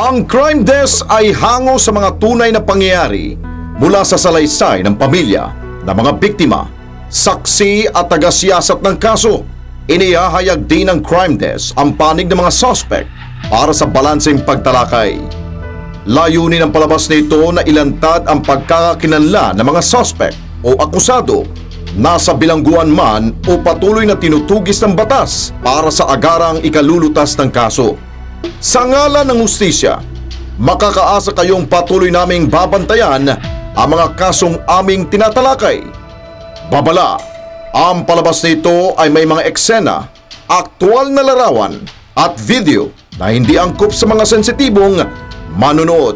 Ang Crime Desk ay hango sa mga tunay na pangyayari mula sa salaysay ng pamilya ng mga biktima, saksi at tagasiyasat ng kaso. Inihahayag din ng Crime Desk ang panig ng mga suspect para sa balanseng pagtalakay. Layunin ng palabas nito na ilantad ang pagkakakinanlan ng mga suspect o akusado, nasa bilangguan man o patuloy na tinutugis ng batas para sa agarang ikalulutas ng kaso. Sa ngalan ng hustisya, makakaasa kayong patuloy naming babantayan ang mga kasong aming tinatalakay. Babala, ang palabas nito ay may mga eksena, aktual na larawan at video na hindi angkop sa mga sensitibong manonood.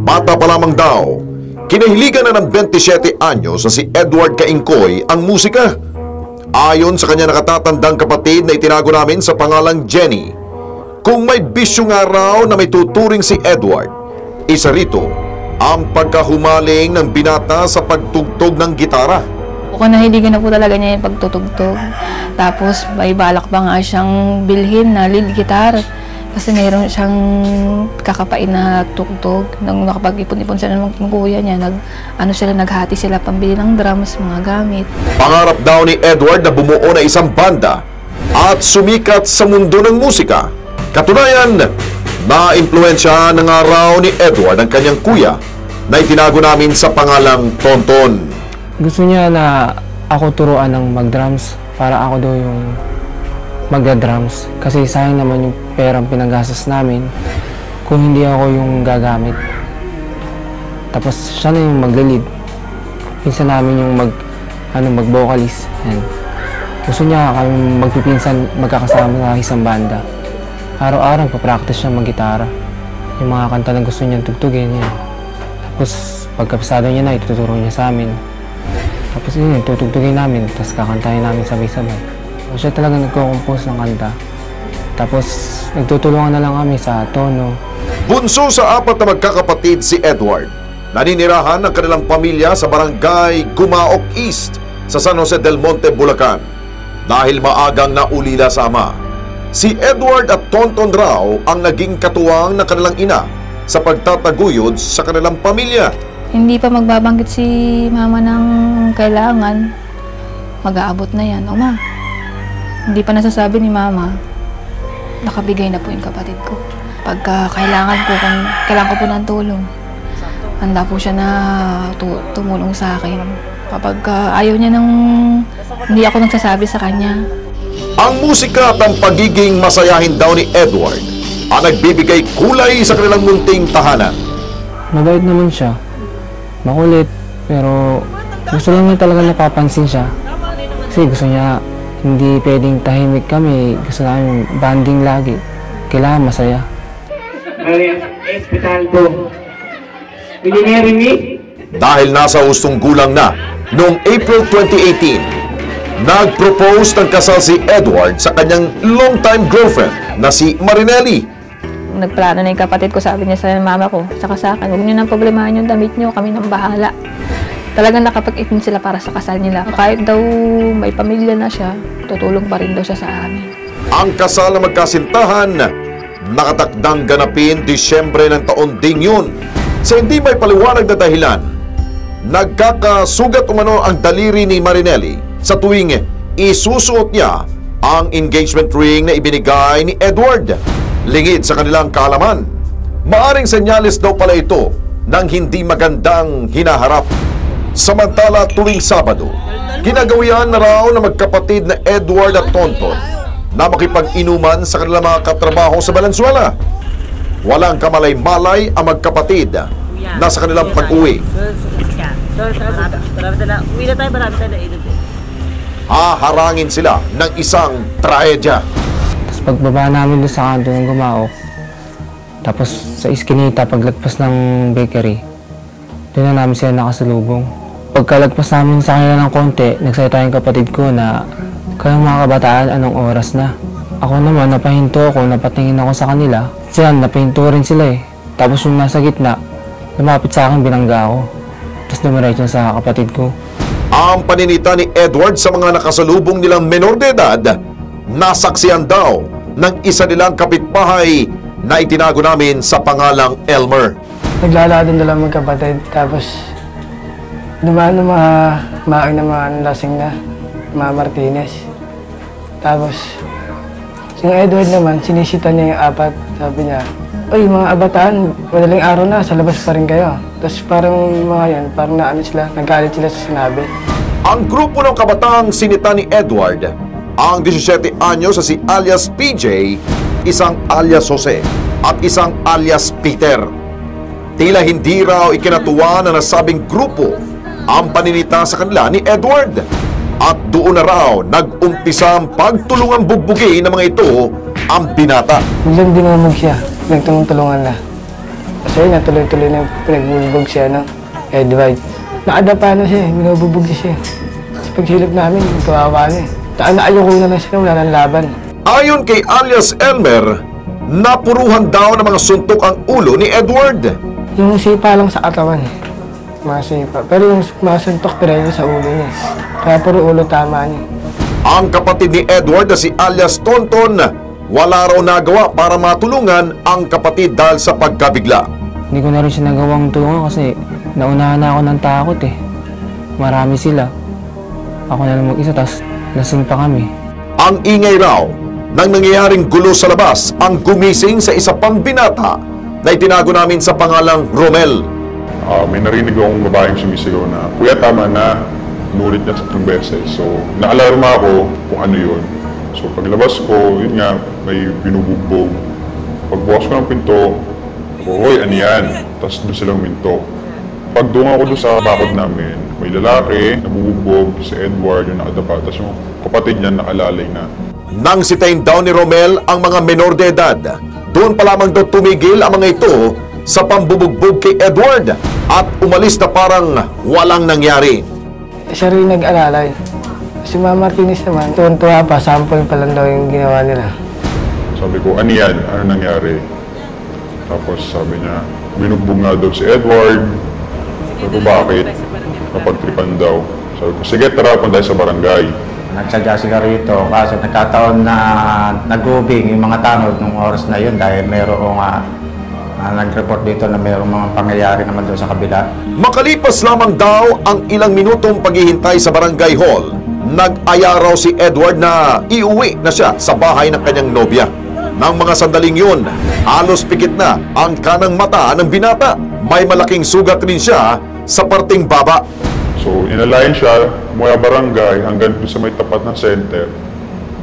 Bata pa lamang daw, kinahiligan na ng 27 anyos na si Edward Caingcoy ang musika. Ayon sa kanya nakatatandang kapatid na itinago namin sa pangalang Jenny, kung may bisyo nga raw na may tuturing si Edward, isa rito ang pagkahumaling ng binata sa pagtugtog ng gitara. Kung nahiligan na po talaga niya yung pagtutugtog. Tapos may balak pa nga siyang bilhin na lead guitar. Kasi mayroon siyang kakapain na tugtog. Nung nakapag-ipon-ipon sila ng kuya niya, naghati sila pambili ng drums, mga gamit. Pangarap daw ni Edward na bumuo na isang banda at sumikat sa mundo ng musika. Katunayan, na-impluensya na nga raw ni Edward ang kanyang kuya na itinago namin sa pangalang Tonton. Gusto niya na ako turuan ng mag-drums para ako daw yung magda-drums. Kasi sayang naman yung perang pinagastos namin kung hindi ako yung gagamit. Tapos siya na yung magle-lead. Pinsan namin yung mag-vocalist. Gusto niya kami magpipinsan, magkakasama sa isang banda. Araw-araw pa-practice siya mag-gitara. Yung mga kanta na gusto niyang tugtugin yan. Tapos pagkapisado niya na, ituturo niya sa amin. Tapos yun, tutugtugin namin, tapos kakantahin namin sabay-sabay. Siya talaga nagko-compose ng kanta. Tapos nagtutulungan na lang kami sa tono. Bunso sa 4 na magkakapatid si Edward. Naninirahan ng kanilang pamilya sa barangay Gumaok East sa San Jose del Monte, Bulacan. Dahil maagang naulila sa ama, si Edward at Tonton raw ang naging katuwang ng kanilang ina sa pagtataguyod sa kanilang pamilya. Hindi pa magbabanggit si mama ng kailangan, mag-aabot na yan. O ma, hindi pa nasasabi ni mama, nakabigay na po yung kapatid ko. Pagka kailangan ko po ng tulong, handa po siya na tumulong sa akin. Kapag ayaw niya hindi ako nagsasabi sa kanya. Ang musika at ang pagiging masayahin daw ni Edward ang nagbibigay kulay sa kanilang munting tahanan. Mabait naman siya, makulit, pero gusto lang niya talaga napapansin siya. Kasi gusto niya, hindi pwedeng tahimik kami, gusto namin banding lagi. Kailangan masaya. Dahil nasa hustong gulang na, noong April 2018, nag-propose ng kasal si Edward sa kanyang long-time girlfriend na si Marinelli. Nagplano na yung kapatid ko, sabi niya sa mama ko, saka sa akin, huwag niyo nang problemahan yung damit niyo, kami nang bahala. Talagang nakapag-ipon sila para sa kasal nila. Kahit daw may pamilya na siya, tutulong pa rin daw siya sa amin. Ang kasal na magkasintahan, nakatakdang ganapin Disyembre ng taon ding yun. Sa hindi may paliwanag na dahilan, nagkakasugat umano ang daliri ni Marinelli sa tuwing isusuot niya ang engagement ring na ibinigay ni Edward. lingid sa kanilang kaalaman. Maaring senyales daw pala ito ng hindi magandang hinaharap. Samantala tuwing Sabado, ginagawian na raw na magkapatid na Edward at Tonton na makipag-inuman sa kanilang mga katrabaho sa Valenzuela. Walang kamalay-malay ang magkapatid na sa kanilang pag-uwi. Haharangin sila ng isang trahedya. Tapos pagbaba namin doon sa kanto ng Gumaok, tapos sa iskinita, paglagpas ng bakery, doon na namin sila nakasalubong. Pagkalagpas namin sa kanila ng konti, nagsalita yung kapatid ko na, kayong mga kabataan, anong oras na? Ako naman, napahinto ako, napatingin ako sa kanila. Sila, napahinto rin sila eh. Tapos yung nasa gitna, lumapit sa akin, binangga ako. Tapos dumiretso sa kapatid ko. Ang paninita ni Edward sa mga nakasalubong nilang menor de edad, nasaksihan daw ng isa nilang kapitbahay na itinago namin sa pangalang Elmer. Naglalakad na lang magkapatid, tapos dumaan ng mga maing na mga lasing na, mga Martinez. Tapos, si Edward naman, sinisita niya yung apat. Sabi niya, "Uy, mga abataan, madaling araw na, sa labas pa rin kayo." Tapos parang mga yan, parang naano sila, nagalit sila sa sinabi. Ang grupo ng kabataang sinita ni Edward, ang 17 anyos sa si alias PJ, isang alias Jose, at isang alias Peter. Tila hindi raw ikinatuwa na nasabing grupo ang paninita sa kanila ni Edward. At doon na raw nag-umpisa ang pagtulungang bugbugin ng mga ito ang binata. Biglang dinumog siya, nagtulong-tulungan na. Kasi natuloy-tuloy na pinagbubog siya, no? Edward. Nakadapa na siya, binububog siya. Sa pagsilip namin, kawawa na eh. Ayoko na lang siya, wala ng laban. Ayon kay alias Elmer, napuruhan daw ng mga suntok ang ulo ni Edward. Yung sipa lang sa katawan, mga sipa. Pero yung mga suntok pero sa ulo niya. Kaya puro ulo tama niya. Ang kapatid ni Edward na si alias Tonton, wala raw nagawa para matulungan ang kapatid dahil sa pagkabigla. Hindi ko na rin siya nagawang tulungan kasi naunahan na ako ng takot eh. Marami sila. Ako na lang mag-isa, tas lasing pa kami. Ang ingay raw nang nangyayaring gulo sa labas ang gumising sa isa pang binata na itinago namin sa pangalang Romel. May narinig akong babaeng sumisigaw na, "Kuya, tama na." Nulit niya 3 beses. So, naalarma ako kung ano yun. So, paglabas ko, yun nga, may binubugbog. Pagbukas ko ng pinto, "Hoy, ano yan?" Tapos doon silang minto. Pagdunga ko doon sa bakod namin, may lalaki, nabubugbog, si Edward, yung nakadapa. Tapos yung kapatid niya nakalalay na. Nang sitayin daw ni Romel ang mga menor de edad, doon pa lamang daw tumigil ang mga ito sa pambubugbog kay Edward at umalis na parang walang nangyari. Siya rin nag-alalay. Si Mama Martinez naman, tuwan-tuwa pa, sample pa lang daw yung ginawa nila. Sabi ko, "Ano yan? Ano nangyari?" Tapos sabi niya, binugbog nga daw si Edward. Sabi ko, "Bakit?" Napagtripan daw. Sabi ko, "Sige, tara, punta tayo sa barangay." Nagsadya sila rito kasi nagkataon na nag-ubing yung mga tanod nung oras na yun dahil mayroong nag-report dito na mayroong mga pangyayari naman doon sa kabila. Makalipas lamang daw ang ilang minutong paghihintay sa barangay hall, nag-aya raw si Edward na iuwi na siya sa bahay ng kanyang nobya. Nang mga sandaling yun, halos pikit na ang kanang mata ng binata. May malaking sugat rin siya sa parting baba. So, inalayan siya mula barangay hanggang doon sa may tapat ng center.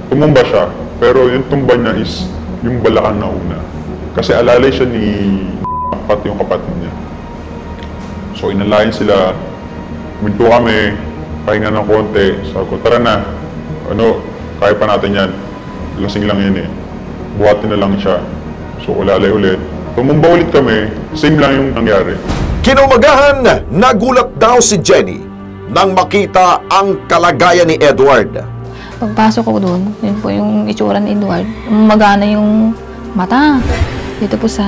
Tumumba siya, pero yung tumba niya is yung Balacan na una. Kasi alalay siya ni pati yung kapatid niya. So, inalayan sila, minto kami, pahinga ng konti. Sabi ko, "Tara na, kaya pa natin yan. Lasing lang yan eh. Buhatin na lang siya." So, ulalay ulit. Tumumba ulit kami, same lang yung nangyari. Kinumagahan, nagulat daw si Jenny nang makita ang kalagayan ni Edward. Pagpasok ko doon, yun po yung itsura ni Edward. Magana yung mata. Dito po sa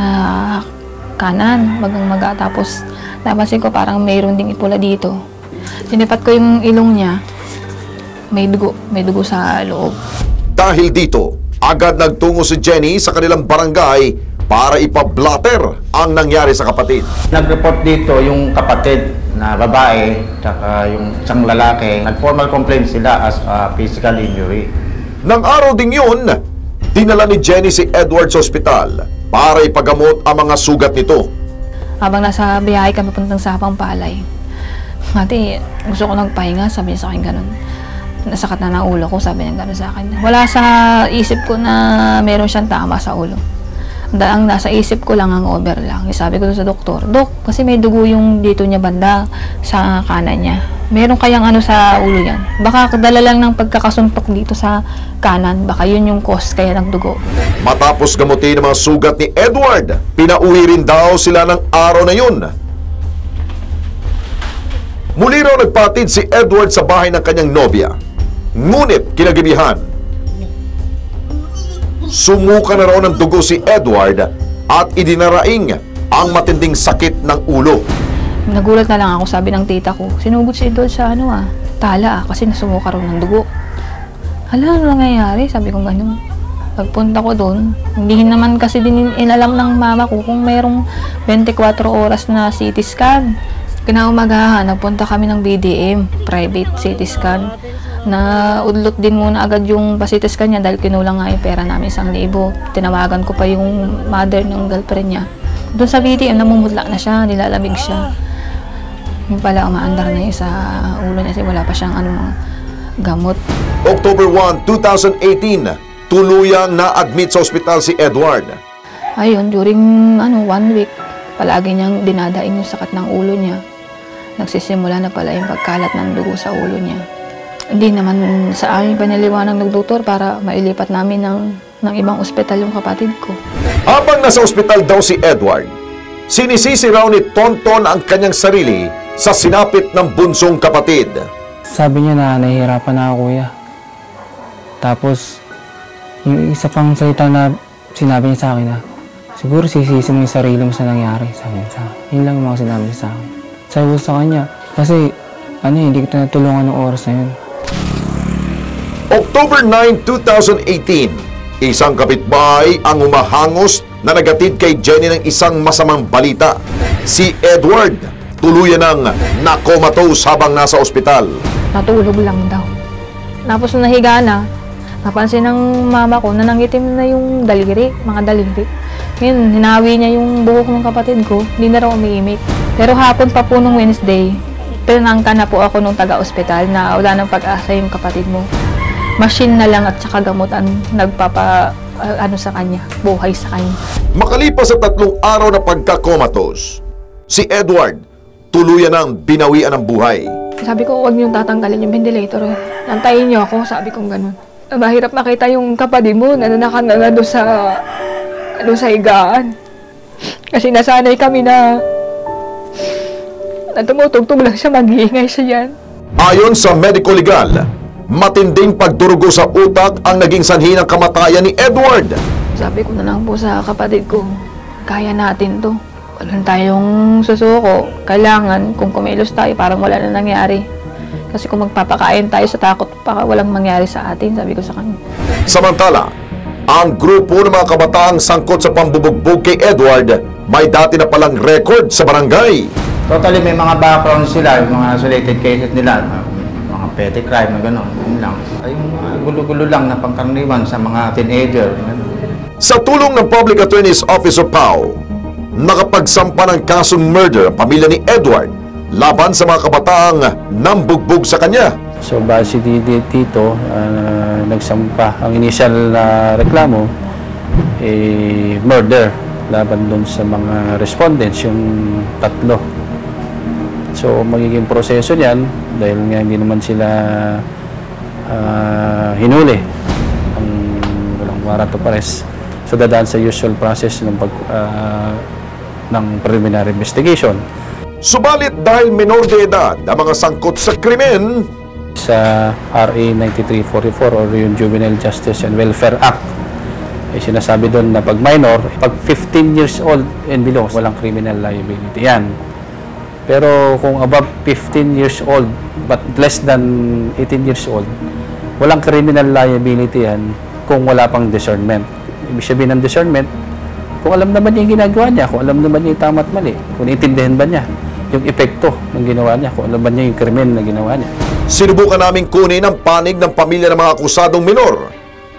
kanan, magang-maga. Tapos napansin ko parang mayroon ding ipula dito. Sinipat ko yung ilong niya. May dugo sa loob. Dahil dito, agad nagtungo si Jenny sa kanilang barangay para ipablatter ang nangyari sa kapatid. Nag-report dito yung kapatid na babae at yung isang lalaki. Nag-formal complaint sila as physical injury. Nang araw ding yun, Dinala ni Jenny si Edward sa ospital para ipagamot ang mga sugat nito. Habang nasa biyahe kami puntang Sapang Palay, ate, gusto ko nagpahinga, sabi niya sa akin ganun. Nasakit na ng ulo ko, sabi niya ganun sa akin. Wala sa isip ko na meron siyang tama sa ulo. Ang nasa isip ko lang ang over lang. Sabi ko sa doktor, Dok, kasi may dugo yung dito niya banda sa kanan niya. Meron kayang ano sa ulo yan? Baka dala lang ng pagkakasuntok dito sa kanan. Baka yun yung cause kaya nagdugo. Matapos gamutin ang mga sugat ni Edward, pinauwi rin daw sila ng araw na yun. Muli raw nagpatid si Edward sa bahay ng kanyang nobya. Ngunit kinagabihan, sumuka na raw ng dugo si Edward at idinaraing ang matinding sakit ng ulo. Nagulat na lang ako, sabi ng tita ko, sinugot si Edward sa tala kasi nasumuka raw ng dugo. Hala, ano nangyayari? Sabi ko ganun. Pagpunta ko doon, hindi naman kasi din inalam ng mama ko kung mayroong 24 oras na CT scan. Kinaumagahan, nagpunta kami ng BDM, private CT scan. Na udlot din muna agad yung CT scan niya dahil kinulang nga yung pera namin 1,000. Tinawagan ko pa yung mother ng girlfriend niya. Doon sa BDM, namumutla na siya, nilalamig siya. Yung pala, umaandar na yung sa ulo niya kasi wala pa siyang gamot. October 1, 2018, tuluyang na-admit sa ospital si Edward. Ayun, during 1 week, palagi niyang dinadaing yung sakit ng ulo niya. Nagsisimula na pala yung pagkalat ng dugo sa ulo niya. Hindi naman sa amin paniliwanag ng doktor para mailipat namin ng ibang ospital yung kapatid ko. Habang nasa ospital daw si Edward, sinisisi raw ni Tonton ang kanyang sarili sa sinapit ng bunsong kapatid. Sabi niya na nahihirapan na ako, kuya. Tapos, yung isa pang salita na sinabi niya sa akin na, siguro sisisi mo yung sarili mo sa nangyari, sabi niya sa akin. Yun lang yung mga sinabi niya sa akin. Sabi ko sa kanya, kasi hindi kita natulungan ng oras na yun. October 9, 2018, isang kapitbahay ang umahangos na nagatid kay Jenny ng isang masamang balita. Si Edward, tuluyan ng nakomatose habang nasa ospital. Natulog lang daw. Tapos nahiga na, napansin ng mama ko na nangitim na yung daliri, mga daliri. Ngayon, hinawi niya yung buhok ng kapatid ko, hindi na raw umiimik. Pero hapon pa po nung Wednesday, pinangka na po ako nung taga-ospital na wala nang pag-asa yung kapatid mo. Machine na lang at saka gamot ang sa kanya, buhay sa kanya. Makalipas sa 3 araw na pagka-comatose, si Edward tuluyan ng binawian ng buhay. Sabi ko, huwag niyong tatanggalin yung ventilator. Nantayin niyo ako, sabi kong ganun. Mahirap makita yung kapatid mo na nakanganga doon sa higaan. Kasi nasanay kami na tumutugtog lang siya, mag-iingay siya yan. Ayon sa medical legal, matinding pagdurugo sa utak ang naging sanhi ng kamatayan ni Edward. Sabi ko na lang po sa kapatid ko, kaya natin to. Walang tayong susuko. Kailangan, kung kumilos tayo, parang wala na nangyari. Kasi kung magpapakain tayo sa takot, baka walang mangyari sa atin, sabi ko sa kanya. Samantala, ang grupo ng mga kabataang sangkot sa pambubugbog kay Edward may dati na palang record sa barangay. Totally may mga background sila, yung mga isolated cases nila, mga petty crime na gano'n, yun lang. Ay, yung mga gulo-gulo lang na pangkaraniwan sa mga teenager. Gano'n. Sa tulong ng Public Attorney's Office of PAO, nakapagsampa ng kasong murder ang pamilya ni Edward laban sa mga kabataang nambugbog sa kanya. So base dito, nagsampa ang initial na reklamo, murder laban doon sa mga respondents, yung 3. So magiging proseso niyan dahil nga hindi naman sila hinuli ang walang warrant of arrest. So dadaan sa usual process ng ng preliminary investigation. Subalit dahil minor de edad ang mga sangkot sa krimen, sa RA 9344 or yung Juvenile Justice and Welfare Act, sinasabi doon na pag minor, pag 15 years old and below, walang criminal liability yan. Pero kung above 15 years old but less than 18 years old, walang criminal liability yan kung wala pang discernment. Ibig sabihin ng discernment, kung alam naman niya yung ginagawa niya, kung alam naman niya yung tama at mali, kung naiintindihan ba niya yung epekto ng ginawa niya, kung alam ba niya yung krimen na ginawa niya. sinubukan naming kunin ang panig ng pamilya ng mga akusadong minor.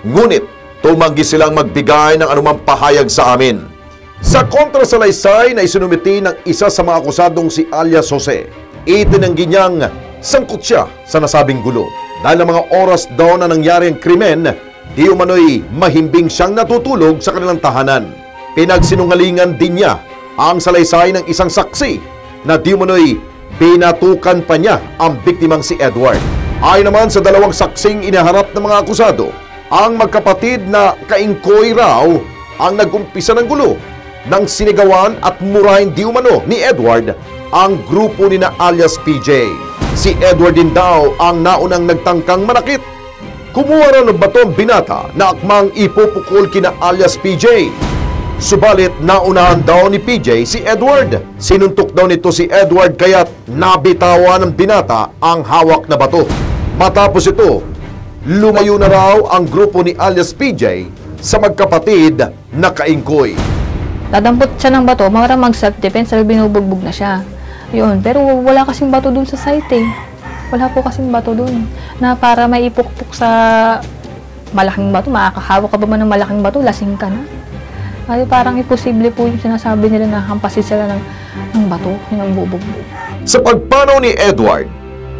Ngunit tumanggi silang magbigay ng anumang pahayag sa amin. Sa kontrasalaysay na isinumiti ng isa sa mga akusadong si alias Jose, itinanggi niyang sangkot siya sa nasabing gulo. Dahil ng mga oras daw na nangyari ang krimen, di umano'y mahimbing siyang natutulog sa kanilang tahanan. Pinagsinungalingan din niya ang salaysay ng isang saksi na di umano'y binatukan pa niya ang biktimang si Edward. Ayon naman sa dalawang saksing inaharap ng mga akusado, ang magkapatid na kaingkoy raw ang nag-umpisa ng gulo nang sinigawan at murahin di umano ni Edward ang grupo ni na alias PJ. Si Edward din daw ang naunang nagtangkang manakit. Kumuha raw ng bato ang binata na akmang ipupukol kina alias PJ. Subalit naunahan daw ni PJ si Edward. Sinuntok daw nito si Edward kaya't nabitawan ng binata ang hawak na bato. Matapos ito, lumayo na raw ang grupo ni alias PJ sa magkapatid na kaingkoy. Dadampot siya ng bato, para mag-self-defense, binubugbog na siya. Yun, pero wala kasing bato dun sa site eh. Wala po kasing bato dun. Na para may ipukpuk sa malaking bato, makakahawak ka ba man ng malaking bato, lasing ka na. Ay parang imposible po yung sinasabi nila na hampasin sila ng bato, yung bubugbog. Sa pagpanaw ni Edward,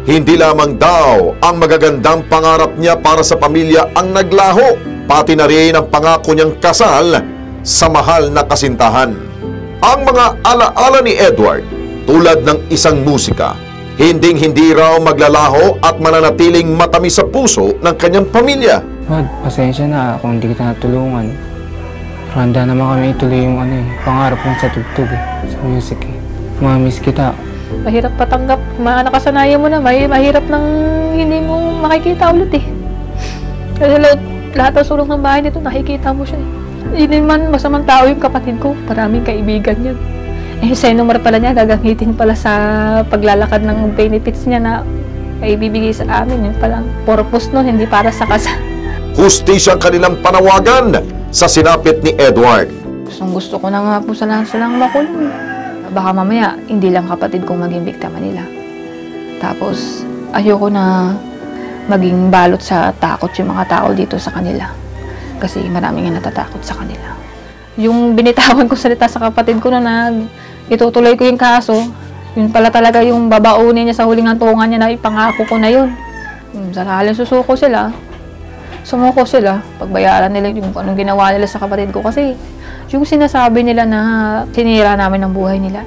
hindi lamang daw ang magagandang pangarap niya para sa pamilya ang naglaho, pati na rin ang pangako niyang kasal sa mahal na kasintahan. Ang mga alaala ni Edward, tulad ng isang musika, hinding-hindi raw maglalaho at mananatiling matamis sa puso ng kanyang pamilya. Rod, pasensya na kung hindi kita natulungan. Handa naman kami ituloy yung pangarap mo sa tugtog sa music Mamiss kita. Mahirap patanggap, nakasanayan mo na, mahirap nang hindi mo makikita ulit eh. Kasi lahat ng sulok ng bahay nito, nakikita mo siya eh. Hindi man masamang tao yung kapatid ko, maraming kaibigan yun. Sa number pala niya, gagamitin pala sa paglalakad ng benefits niya na ibibigay sa amin. Yun palang purpose nun, hindi para sa kasal. Hustisyang kanilang panawagan sa sinapit ni Edward. Gusto ko na nga po sana silang makulong. Baka mamaya, hindi lang kapatid kong maging biktima nila. Tapos, ayoko na maging balot sa takot yung mga tao dito sa kanila. Kasi maraming nga natatakot sa kanila. Yung binitawan ko salita sa kapatid ko na itutuloy ko yung kaso, yun pala talaga yung babaunin niya sa huling hantungan niya na ipangako ko na yun. Sa halin sumuko sila, pagbayaran nila yung anong ginawa nila sa kapatid ko. Kasi yung sinasabi nila na sinira namin ang buhay nila.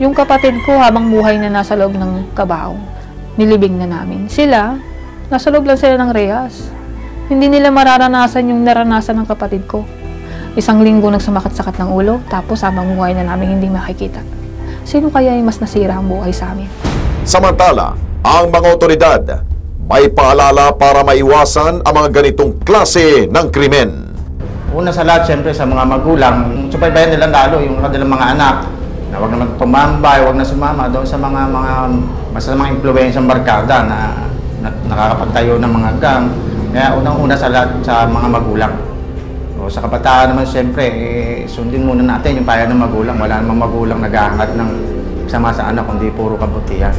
Yung kapatid ko habang buhay na nasa loob ng kabaong, nilibing na namin. Sila, nasa loob lang sila ng rehas. Hindi nila mararanasan yung naranasan ng kapatid ko. Isang linggo nagsumakit-sakat ng ulo, tapos habang buhay na namin hindi makikita. Sino kaya yung mas nasira ang buhay sa amin? Samantala, ang mga otoridad may paalala para maiwasan ang mga ganitong klase ng krimen. Una sa lahat, siyempre sa mga magulang, subaybayan nila lalo yung kanilang mga anak na huwag naman tumambay, huwag na sumama doon sa mga masamang impluwensyang barkada na nakakapagtayo ng mga gang. Kaya unang-una sa lahat sa mga magulang. O sa kabataan naman siyempre, sundin muna natin yung payo ng magulang. Wala namang magulang nag-aangat ng sama sa anak kundi puro kabutihan.